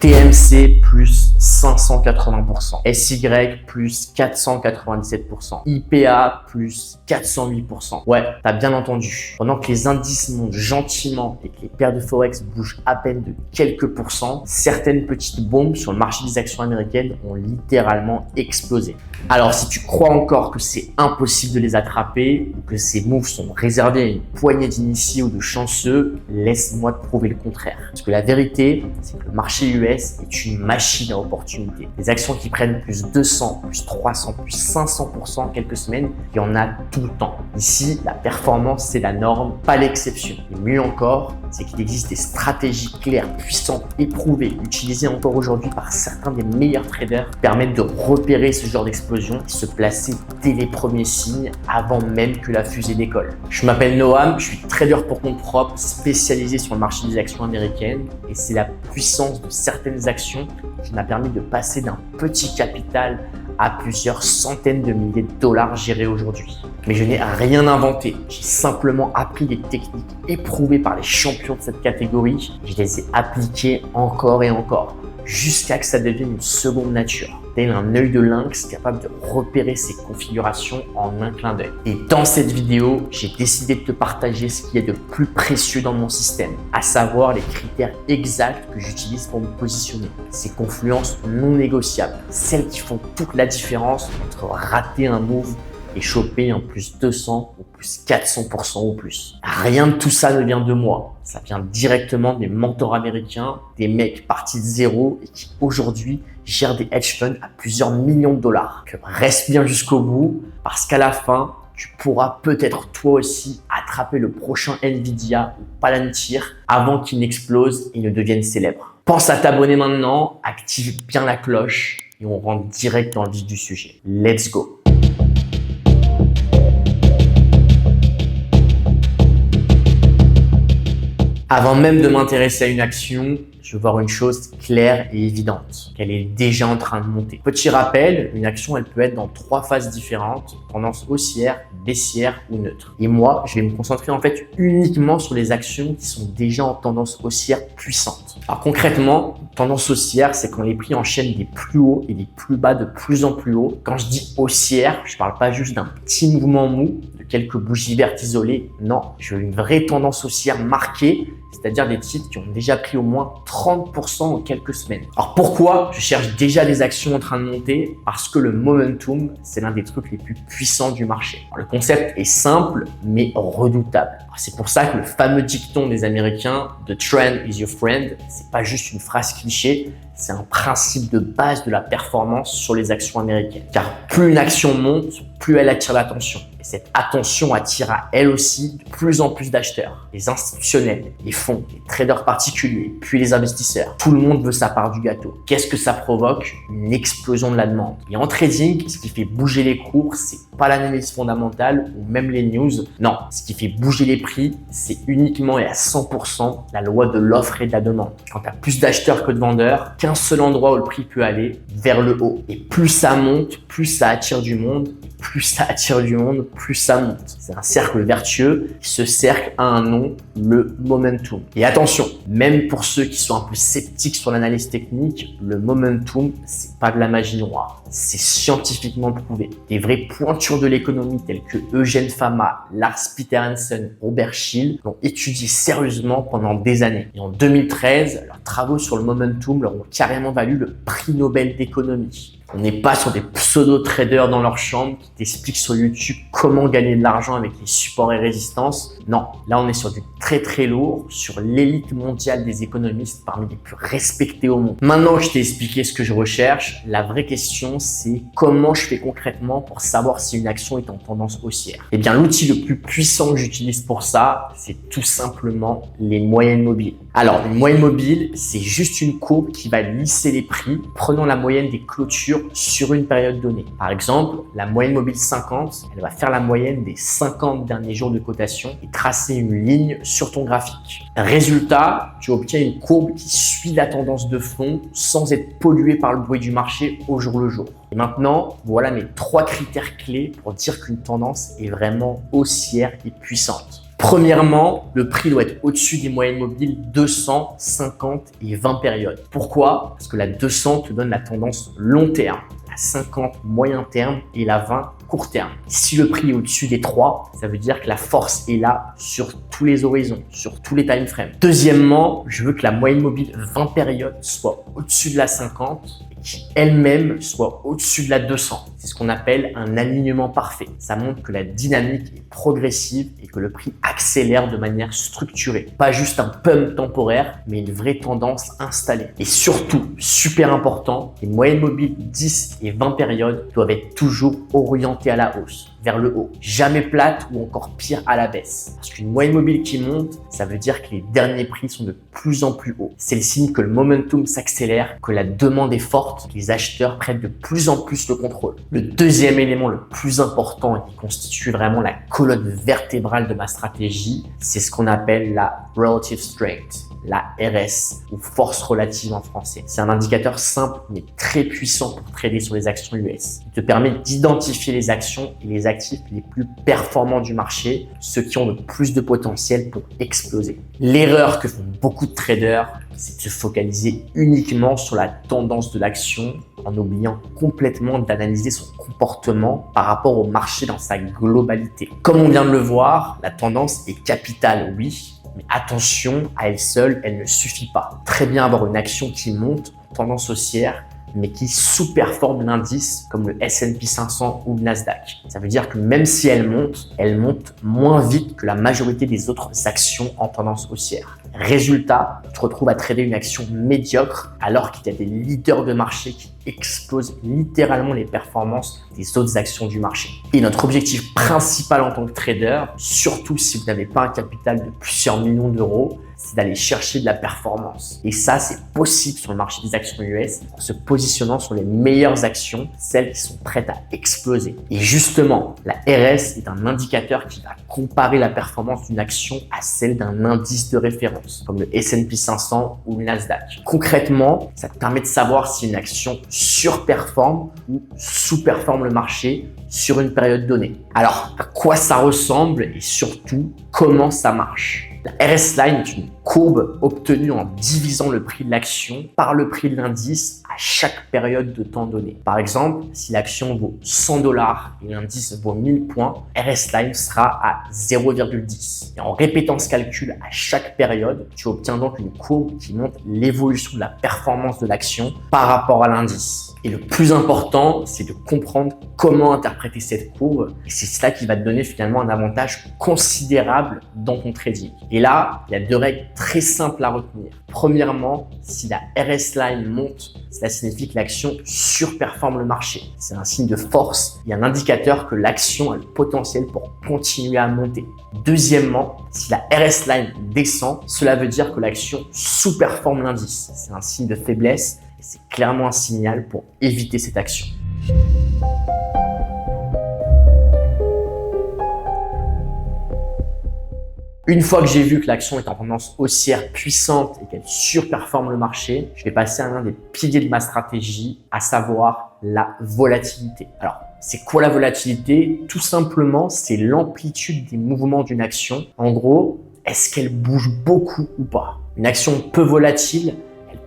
TMC plus 580%, SY plus 497%, IPA plus 408%. Ouais, t'as bien entendu. Pendant que les indices montent gentiment et que les paires de Forex bougent à peine de quelques pourcents, certaines petites bombes sur le marché des actions américaines ont littéralement explosé. Alors, si tu crois encore que c'est impossible de les attraper ou que ces moves sont réservés à une poignée d'initiés ou de chanceux, laisse-moi te prouver le contraire. Parce que la vérité, c'est que le marché US est une machine à opportunités. Les actions qui prennent plus 200, plus 300, plus 500% en quelques semaines, il y en a tout le temps. Ici, la performance, c'est la norme, pas l'exception. Et mieux encore, c'est qu'il existe des stratégies claires, puissantes, éprouvées, utilisées encore aujourd'hui par certains des meilleurs traders qui permettent de repérer ce genre d'explosion et se placer dès les premiers signes avant même que la fusée décolle. Je m'appelle Noam, je suis trader pour compte propre, spécialisé sur le marché des actions américaines et c'est la puissance de certaines actions qui m'a permis de passer d'un petit capital à plusieurs centaines de milliers de dollars gérés aujourd'hui. Mais je n'ai rien inventé, j'ai simplement appris des techniques éprouvées par les champions de cette catégorie. Je les ai appliquées encore et encore, jusqu'à ce que ça devienne une seconde nature. Tel un œil de lynx capable de repérer ces configurations en un clin d'œil. Et dans cette vidéo, j'ai décidé de te partager ce qu'il y a de plus précieux dans mon système, à savoir les critères exacts que j'utilise pour me positionner. Ces confluences non négociables, celles qui font toute la différence entre rater un move et choper un plus 200 ou plus 400% ou plus. Rien de tout ça ne vient de moi. Ça vient directement des mentors américains, des mecs partis de zéro et qui aujourd'hui gèrent des hedge funds à plusieurs millions de dollars. Reste bien jusqu'au bout parce qu'à la fin, tu pourras peut-être toi aussi attraper le prochain Nvidia ou Palantir avant qu'il n'explose et ne devienne célèbre. Pense à t'abonner maintenant, active bien la cloche et on rentre direct dans le vif du sujet. Let's go! Avant même de m'intéresser à une action, je veux voir une chose claire et évidente, qu'elle est déjà en train de monter. Petit rappel, une action, elle peut être dans 3 phases différentes, tendance haussière, baissière ou neutre. Et moi, je vais me concentrer en fait uniquement sur les actions qui sont déjà en tendance haussière puissante. Alors concrètement, tendance haussière, c'est quand les prix enchaînent des plus hauts et des plus bas de plus en plus haut. Quand je dis haussière, je parle pas juste d'un petit mouvement mou, de quelques bougies vertes isolées. Non, je veux une vraie tendance haussière marquée, c'est-à-dire des titres qui ont déjà pris au moins 30% en quelques semaines. Alors pourquoi je cherche déjà des actions en train de monter? Parce que le momentum, c'est l'un des trucs les plus puissants du marché. Alors, le concept est simple, mais redoutable. C'est pour ça que le fameux dicton des Américains « The trend is your friend », c'est pas juste une phrase cliché, c'est un principe de base de la performance sur les actions américaines. Car plus une action monte, plus elle attire l'attention. Et cette attention attire à elle aussi de plus en plus d'acheteurs. Les institutionnels, les fonds, les traders particuliers, puis les investisseurs. Tout le monde veut sa part du gâteau. Qu'est-ce que ça provoque? Une explosion de la demande. Et en trading, ce qui fait bouger les cours, c'est pas l'analyse fondamentale ou même les news. Non, ce qui fait bouger les prix, c'est uniquement et à 100% la loi de l'offre et de la demande. Quand tu as plus d'acheteurs que de vendeurs, qu'un seul endroit où le prix peut aller, vers le haut. Et plus ça monte, plus ça attire du monde. Et plus ça attire du monde, plus ça monte. C'est un cercle vertueux. Ce cercle a un nom, le momentum. Et attention, même pour ceux qui sont un peu sceptiques sur l'analyse technique, le momentum, c'est pas de la magie noire. C'est scientifiquement prouvé. Des vraies pointures de l'économie telles que Eugène Fama, Lars Peter Hansen, Robert Schill l'ont étudié sérieusement pendant des années. Et en 2013, leurs travaux sur le momentum leur ont carrément valu le prix Nobel d'économie. On n'est pas sur des pseudo-traders dans leur chambre qui t'expliquent sur YouTube comment gagner de l'argent avec les supports et résistances. Non, là on est sur du très lourd, sur l'élite mondiale des économistes parmi les plus respectés au monde. Maintenant que je t'ai expliqué ce que je recherche, la vraie question c'est comment je fais concrètement pour savoir si une action est en tendance haussière. Eh bien l'outil le plus puissant que j'utilise pour ça, c'est tout simplement les moyennes mobiles. Alors une moyenne mobile, c'est juste une courbe qui va lisser les prix prenant la moyenne des clôtures sur une période donnée. Par exemple, la moyenne mobile 50, elle va faire la moyenne des 50 derniers jours de cotation et tracer une ligne sur ton graphique. Résultat, tu obtiens une courbe qui suit la tendance de fond sans être polluée par le bruit du marché au jour le jour. Et maintenant, voilà mes 3 critères clés pour dire qu'une tendance est vraiment haussière et puissante. Premièrement, le prix doit être au-dessus des moyennes mobiles 200, 50 et 20 périodes. Pourquoi? Parce que la 200 te donne la tendance long terme, la 50 moyen terme et la 20 court terme. Si le prix est au-dessus des 3, ça veut dire que la force est là sur tous les horizons, sur tous les time frames. Deuxièmement, je veux que la moyenne mobile 20 périodes soit au-dessus de la 50 et qui elle-même soit au-dessus de la 200. C'est ce qu'on appelle un alignement parfait. Ça montre que la dynamique est progressive et que le prix accélère de manière structurée. Pas juste un pump temporaire, mais une vraie tendance installée. Et surtout, super important, les moyennes mobiles 10 et 20 périodes doivent être toujours orientées à la hausse, vers le haut. Jamais plate ou encore pire à la baisse. Parce qu'une moyenne mobile qui monte, ça veut dire que les derniers prix sont de plus en plus hauts. C'est le signe que le momentum s'accélère, que la demande est forte, que les acheteurs prennent de plus en plus le contrôle. Le deuxième élément le plus important et qui constitue vraiment la colonne vertébrale de ma stratégie, c'est ce qu'on appelle la Relative Strength, la RS ou force relative en français. C'est un indicateur simple mais très puissant pour trader sur les actions US. Il te permet d'identifier les actions et les actifs les plus performants du marché, ceux qui ont le plus de potentiel pour exploser. L'erreur que font beaucoup de traders, c'est de se focaliser uniquement sur la tendance de l'action en oubliant complètement d'analyser son comportement par rapport au marché dans sa globalité. Comme on vient de le voir, la tendance est capitale, oui, mais attention, à elle seule, elle ne suffit pas. Très bien avoir une action qui monte en tendance haussière, mais qui sous-performe l'indice comme le S&P 500 ou le Nasdaq. Ça veut dire que même si elle monte moins vite que la majorité des autres actions en tendance haussière. Résultat, tu te retrouves à trader une action médiocre alors qu'il y a des leaders de marché qui explosent littéralement les performances des autres actions du marché. Et notre objectif principal en tant que trader, surtout si vous n'avez pas un capital de plusieurs millions d'euros, c'est d'aller chercher de la performance. Et ça, c'est possible sur le marché des actions US en se positionnant sur les meilleures actions, celles qui sont prêtes à exploser. Et justement, la RS est un indicateur qui va comparer la performance d'une action à celle d'un indice de référence, comme le S&P 500 ou le Nasdaq. Concrètement, ça te permet de savoir si une action surperforme ou sous-performe le marché sur une période donnée. Alors, à quoi ça ressemble et surtout, comment ça marche? La RS Line est une courbe obtenue en divisant le prix de l'action par le prix de l'indice à chaque période de temps donné. Par exemple, si l'action vaut 100 $ et l'indice vaut 1000 points, RS Line sera à 0,10. Et en répétant ce calcul à chaque période, tu obtiens donc une courbe qui montre l'évolution de la performance de l'action par rapport à l'indice. Et le plus important, c'est de comprendre comment interpréter cette courbe. Et c'est cela qui va te donner finalement un avantage considérable dans ton trading. Et là, il y a deux règles très simples à retenir. Premièrement, si la RS Line monte, cela signifie que l'action surperforme le marché. C'est un signe de force et un indicateur que l'action a le potentiel pour continuer à monter. Deuxièmement, si la RS Line descend, cela veut dire que l'action sous-performe l'indice. C'est un signe de faiblesse. Et c'est clairement un signal pour éviter cette action. Une fois que j'ai vu que l'action est en tendance haussière puissante et qu'elle surperforme le marché, je vais passer à l'un des piliers de ma stratégie, à savoir la volatilité. Alors, c'est quoi la volatilité? Tout simplement, c'est l'amplitude des mouvements d'une action. En gros, est-ce qu'elle bouge beaucoup ou pas? Une action peu volatile,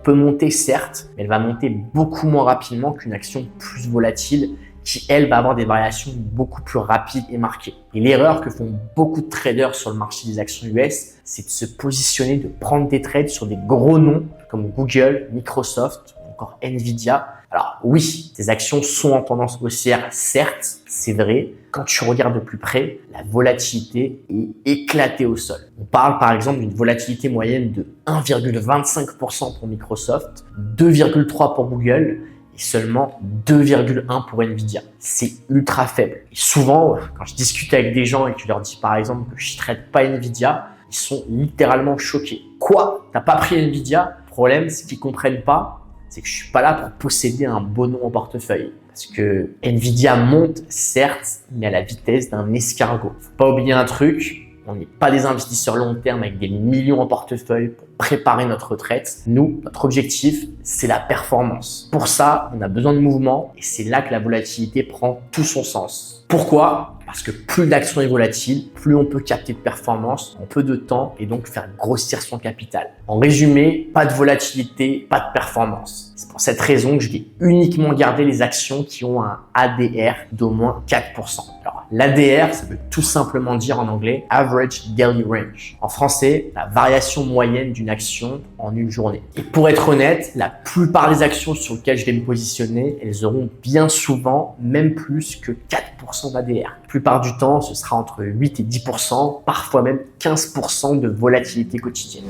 peut monter certes, mais elle va monter beaucoup moins rapidement qu'une action plus volatile qui, elle, va avoir des variations beaucoup plus rapides et marquées. Et l'erreur que font beaucoup de traders sur le marché des actions US, c'est de se positionner, de prendre des trades sur des gros noms comme Google, Microsoft ou encore Nvidia. Alors oui, ces actions sont en tendance haussière, certes, c'est vrai. Quand tu regardes de plus près, la volatilité est éclatée au sol. On parle par exemple d'une volatilité moyenne de 1,25% pour Microsoft, 2,3% pour Google et seulement 2,1% pour Nvidia. C'est ultra faible. Et souvent, quand je discute avec des gens et que je leur dis par exemple que je ne traite pas Nvidia, ils sont littéralement choqués. Quoi? T'as pas pris Nvidia? Le problème, c'est qu'ils comprennent pas. C'est que je suis pas là pour posséder un bon nom en portefeuille. Parce que Nvidia monte, certes, mais à la vitesse d'un escargot. Faut pas oublier un truc, on n'est pas des investisseurs long terme avec des millions en portefeuille pour préparer notre retraite. Nous, notre objectif, c'est la performance. Pour ça, on a besoin de mouvement et c'est là que la volatilité prend tout son sens. Pourquoi? Parce que plus l'action est volatile, plus on peut capter de performance en peu de temps et donc faire grossir son capital. En résumé, pas de volatilité, pas de performance. C'est pour cette raison que je vais uniquement garder les actions qui ont un ADR d'au moins 4%. Alors, l'ADR, ça veut tout simplement dire en anglais Average Daily Range. En français, la variation moyenne d'une action en une journée. Et pour être honnête, la plupart des actions sur lesquelles je vais me positionner, elles auront bien souvent même plus que 4% d'ADR. La plupart du temps, ce sera entre 8 et 10%, parfois même 15% de volatilité quotidienne.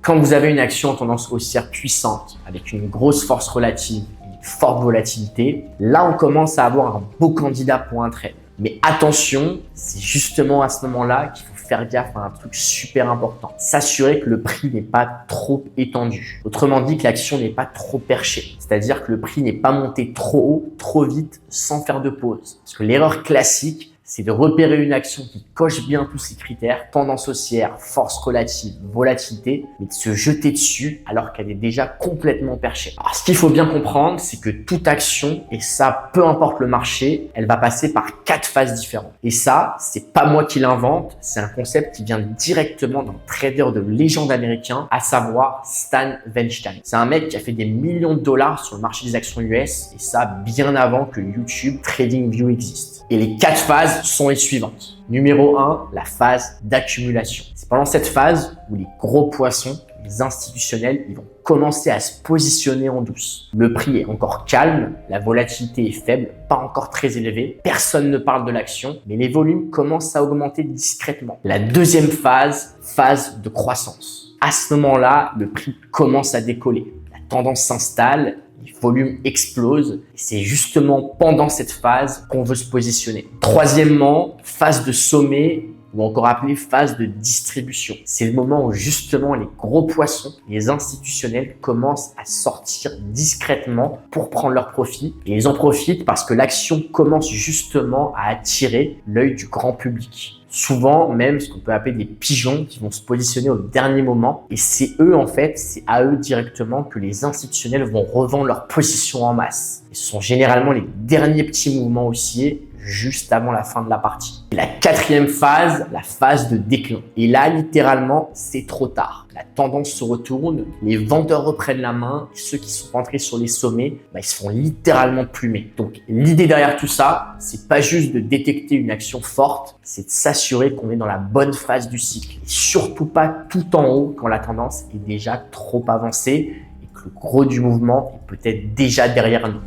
Quand vous avez une action en tendance haussière puissante, avec une grosse force relative et une forte volatilité, là on commence à avoir un beau candidat pour un trade. Mais attention, c'est justement à ce moment-là qu'il faut faire gaffe à un truc super important. S'assurer que le prix n'est pas trop étendu. Autrement dit, que l'action n'est pas trop perchée. C'est-à-dire que le prix n'est pas monté trop haut, trop vite, sans faire de pause. Parce que l'erreur classique, c'est de repérer une action qui coche bien tous ces critères, tendance haussière, force relative, volatilité, mais de se jeter dessus alors qu'elle est déjà complètement perchée. Alors, ce qu'il faut bien comprendre, c'est que toute action, et ça, peu importe le marché, elle va passer par 4 phases différentes. Et ça, c'est pas moi qui l'invente, c'est un concept qui vient directement d'un trader de légende américain, à savoir Stan Weinstein. C'est un mec qui a fait des millions de dollars sur le marché des actions US, et ça bien avant que YouTube TradingView existe. Et les 4 phases sont les suivantes. Numéro 1, la phase d'accumulation. C'est pendant cette phase où les gros poissons, les institutionnels, ils vont commencer à se positionner en douce. Le prix est encore calme, la volatilité est faible, pas encore très élevée, personne ne parle de l'action, mais les volumes commencent à augmenter discrètement. La deuxième phase, phase de croissance. À ce moment-là, le prix commence à décoller. La tendance s'installe, les volumes explosent et c'est justement pendant cette phase qu'on veut se positionner. Troisièmement, phase de sommet ou encore appelée phase de distribution. C'est le moment où justement les gros poissons, les institutionnels commencent à sortir discrètement pour prendre leur profit et ils en profitent parce que l'action commence justement à attirer l'œil du grand public. Souvent même ce qu'on peut appeler des pigeons qui vont se positionner au dernier moment et c'est eux en fait, c'est à eux directement que les institutionnels vont revendre leur position en masse. Et ce sont généralement les derniers petits mouvements haussiers juste avant la fin de la partie. Et la quatrième phase, la phase de déclin. Et là, littéralement, c'est trop tard. La tendance se retourne, les vendeurs reprennent la main, et ceux qui sont rentrés sur les sommets, ils se font littéralement plumer. Donc, l'idée derrière tout ça, c'est pas juste de détecter une action forte, c'est de s'assurer qu'on est dans la bonne phase du cycle. Et surtout pas tout en haut quand la tendance est déjà trop avancée et que le gros du mouvement est peut-être déjà derrière nous.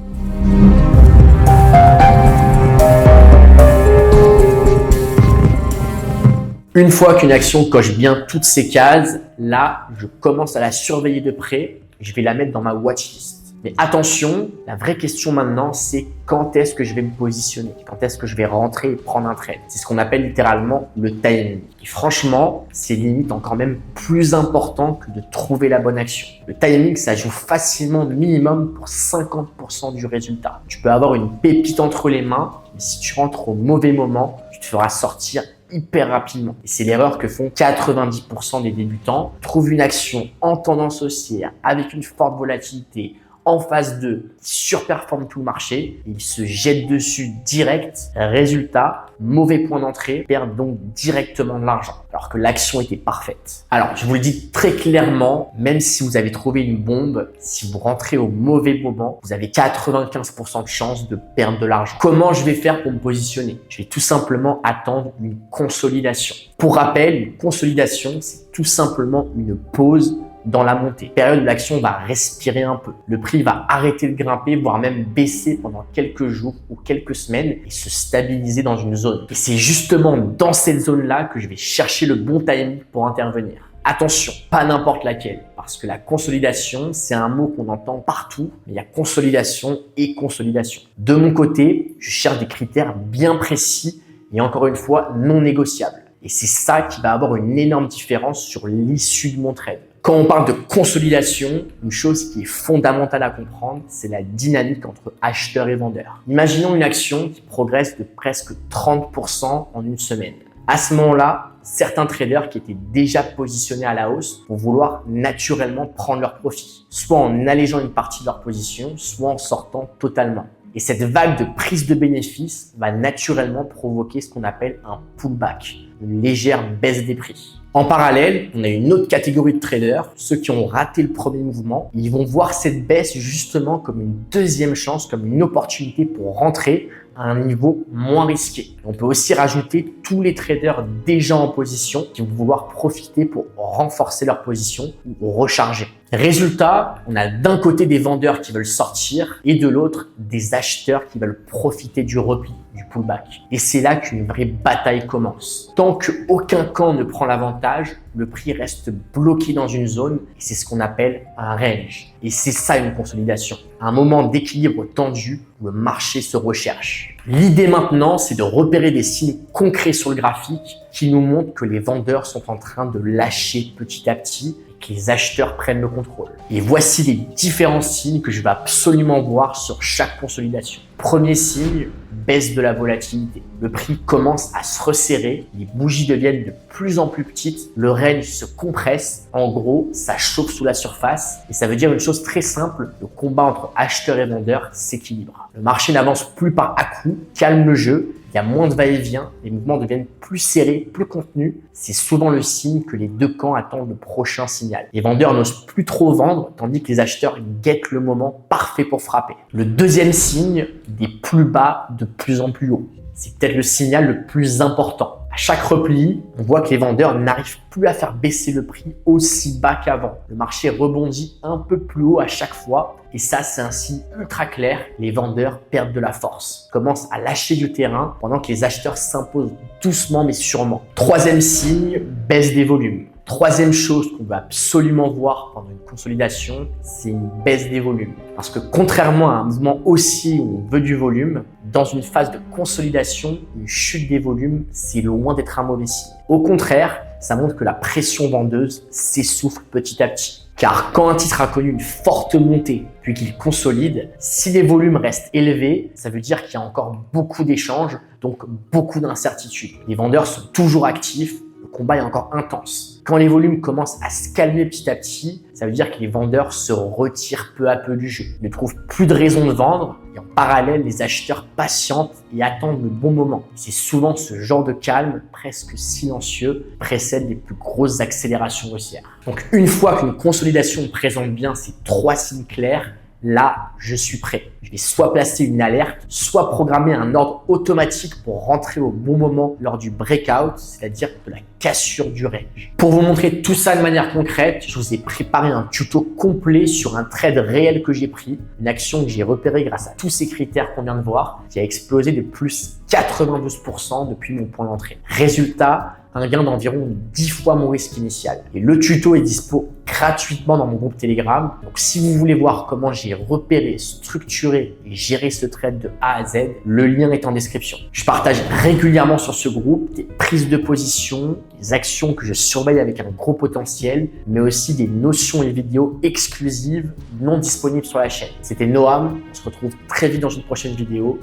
Une fois qu'une action coche bien toutes ces cases, là, je commence à la surveiller de près. Je vais la mettre dans ma watchlist. Mais attention, la vraie question maintenant, c'est quand est-ce que je vais me positionner? Quand est-ce que je vais rentrer et prendre un trade? C'est ce qu'on appelle littéralement le timing. Et franchement, c'est limite encore même plus important que de trouver la bonne action. Le timing, ça joue facilement minimum pour 50% du résultat. Tu peux avoir une pépite entre les mains, mais si tu rentres au mauvais moment, tu te feras sortir hyper rapidement. Et c'est l'erreur que font 90% des débutants. Trouvent une action en tendance haussière avec une forte volatilité en phase 2, qui surperforme tout le marché. Ils se jettent dessus direct. Résultat, mauvais point d'entrée, perdent donc directement de l'argent alors que l'action était parfaite. Alors, je vous le dis très clairement, même si vous avez trouvé une bombe, si vous rentrez au mauvais moment, vous avez 95% de chance de perdre de l'argent. Comment je vais faire pour me positionner? Je vais tout simplement attendre une consolidation. Pour rappel, une consolidation, c'est tout simplement une pause dans la montée. Période où l'action va respirer un peu. Le prix va arrêter de grimper, voire même baisser pendant quelques jours ou quelques semaines et se stabiliser dans une zone. Et c'est justement dans cette zone-là que je vais chercher le bon timing pour intervenir. Attention, pas n'importe laquelle, parce que la consolidation, c'est un mot qu'on entend partout, mais il y a consolidation et consolidation. De mon côté, je cherche des critères bien précis et encore une fois non négociables. Et c'est ça qui va avoir une énorme différence sur l'issue de mon trade. Quand on parle de consolidation, une chose qui est fondamentale à comprendre, c'est la dynamique entre acheteurs et vendeurs. Imaginons une action qui progresse de presque 30% en une semaine. À ce moment-là, certains traders qui étaient déjà positionnés à la hausse vont vouloir naturellement prendre leur profit, soit en allégeant une partie de leur position, soit en sortant totalement. Et cette vague de prise de bénéfices va naturellement provoquer ce qu'on appelle un pullback, une légère baisse des prix. En parallèle, on a une autre catégorie de traders, ceux qui ont raté le premier mouvement. Ils vont voir cette baisse justement comme une deuxième chance, comme une opportunité pour rentrer à un niveau moins risqué. On peut aussi rajouter tous les traders déjà en position qui vont vouloir profiter pour renforcer leur position ou recharger. Résultat, on a d'un côté des vendeurs qui veulent sortir et de l'autre des acheteurs qui veulent profiter du repli, du pullback. Et c'est là qu'une vraie bataille commence. Tant qu'aucun camp ne prend l'avantage, le prix reste bloqué dans une zone et c'est ce qu'on appelle un range. Et c'est ça une consolidation. Un moment d'équilibre tendu où le marché se recherche. L'idée maintenant, c'est de repérer des signes concrets sur le graphique qui nous montrent que les vendeurs sont en train de lâcher petit à petit, que les acheteurs prennent le contrôle. Et voici les différents signes que je vais absolument voir sur chaque consolidation. Premier signe, baisse de la volatilité. Le prix commence à se resserrer, les bougies deviennent de plus en plus petites, le range se compresse. En gros, ça chauffe sous la surface et ça veut dire une chose très simple, le combat entre acheteurs et vendeurs s'équilibre. Le marché n'avance plus par à-coups, calme le jeu. Il y a moins de va-et-vient, les mouvements deviennent plus serrés, plus contenus. C'est souvent le signe que les deux camps attendent le prochain signal. Les vendeurs n'osent plus trop vendre, tandis que les acheteurs guettent le moment parfait pour frapper. Le deuxième signe, des plus bas de plus en plus haut. C'est peut-être le signal le plus important. À chaque repli, on voit que les vendeurs n'arrivent plus à faire baisser le prix aussi bas qu'avant. Le marché rebondit un peu plus haut à chaque fois. Et ça, c'est un signe ultra clair. Les vendeurs perdent de la force, commencent à lâcher du terrain pendant que les acheteurs s'imposent doucement mais sûrement. Troisième signe, baisse des volumes. Troisième chose qu'on va absolument voir pendant une consolidation, c'est une baisse des volumes. Parce que contrairement à un mouvement haussier où on veut du volume, dans une phase de consolidation, une chute des volumes, c'est loin d'être un mauvais signe. Au contraire, ça montre que la pression vendeuse s'essouffle petit à petit. Car quand un titre a connu une forte montée, puis qu'il consolide, si les volumes restent élevés, ça veut dire qu'il y a encore beaucoup d'échanges, donc beaucoup d'incertitudes. Les vendeurs sont toujours actifs, le combat est encore intense. Quand les volumes commencent à se calmer petit à petit, ça veut dire que les vendeurs se retirent peu à peu du jeu. Ils ne trouvent plus de raison de vendre et en parallèle, les acheteurs patientent et attendent le bon moment. C'est souvent ce genre de calme, presque silencieux, précède les plus grosses accélérations haussières. Donc une fois qu'une consolidation présente bien ces trois signes clairs, là, je suis prêt. Je vais soit placer une alerte, soit programmer un ordre automatique pour rentrer au bon moment lors du breakout, c'est-à-dire de la cassure du range. Pour vous montrer tout ça de manière concrète, je vous ai préparé un tuto complet sur un trade réel que j'ai pris, une action que j'ai repérée grâce à tous ces critères qu'on vient de voir, qui a explosé de plus 92% depuis mon point d'entrée. Résultat, un gain d'environ 10 fois mon risque initial. Et le tuto est dispo gratuitement dans mon groupe Telegram. Donc si vous voulez voir comment j'ai repéré, structuré et géré ce trade de A à Z, le lien est en description. Je partage régulièrement sur ce groupe des prises de position, des actions que je surveille avec un gros potentiel, mais aussi des notions et vidéos exclusives non disponibles sur la chaîne. C'était Noam, on se retrouve très vite dans une prochaine vidéo.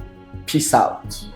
Peace out.